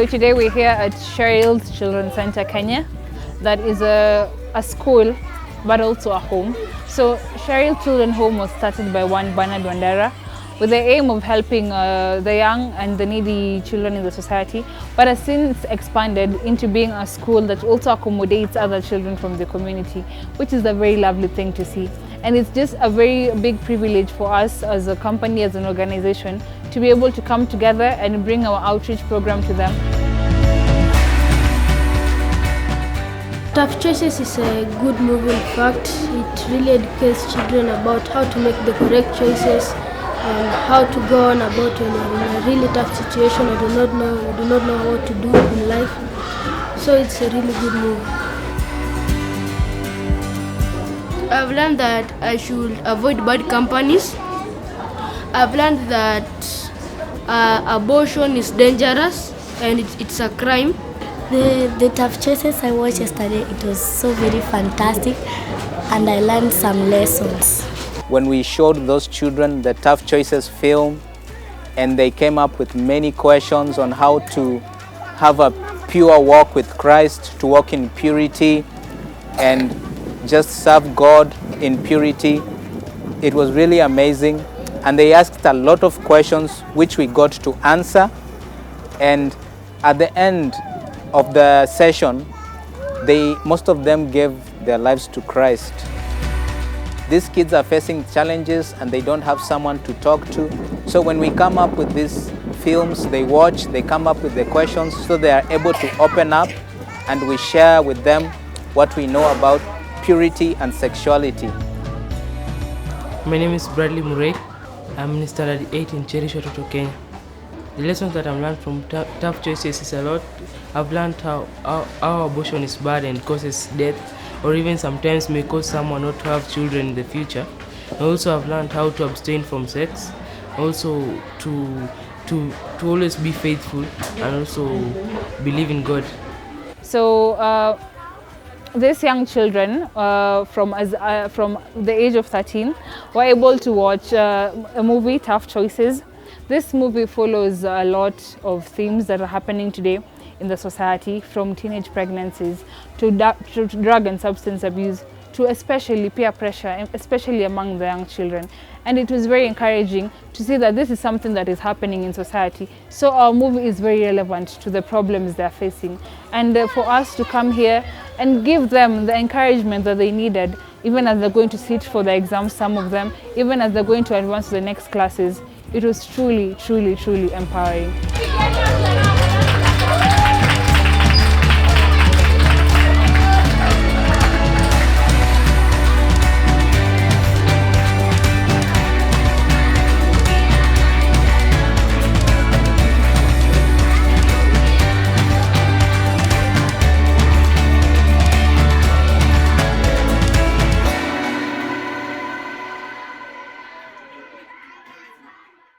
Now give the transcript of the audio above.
So today we're here at Cheryl'S Children's Center, Kenya. That is a school, but also a home. So Cheryl's Children's Home was started by one Bernard Wandera with the aim of helping the young and the needy children in the society, but has since expanded into being a school that also accommodates other children from the community, which is a very lovely thing to see. And it's just a very big privilege for us as a company, as an organization, to be able to come together and bring our outreach program to them. Tough Choices is a good movie. In fact, it really educates children about how to make the correct choices and how to go on about when you're in a really tough situation or do not know what to do in life. So it's a really good movie. I've learned that I should avoid bad companies. I've learned that abortion is dangerous and it's a crime. The Tough Choices I watched yesterday, it was so very fantastic and I learned some lessons. When we showed those children the Tough Choices film and they came up with many questions on how to have a pure walk with Christ, to walk in purity and just serve God in purity, it was really amazing. And they asked a lot of questions which we got to answer, and at the end of the session, most of them gave their lives to Christ. These kids are facing challenges and they don't have someone to talk to. So when we come up with these films, they watch, they come up with the questions, so they are able to open up and we share with them what we know about purity and sexuality. My name is Bradley Murray. I'm in Standard 8 in Cheryl'S, Kenya. The lessons that I've learned from Tough Choices is a lot. I've learned how abortion is bad and causes death, or even sometimes may cause someone not to have children in the future. I also have learned how to abstain from sex, also to always be faithful and also believe in God. So these young children from the age of 13 were able to watch a movie, Tough Choices. This movie follows a lot of themes that are happening today in the society, from teenage pregnancies to drug and substance abuse, to especially peer pressure, especially among the young children. And it was very encouraging to see that this is something that is happening in society. So our movie is very relevant to the problems they're facing. And for us to come here and give them the encouragement that they needed, even as they're going to sit for the exams, some of them, even as they're going to advance to the next classes, it was truly, truly, truly empowering.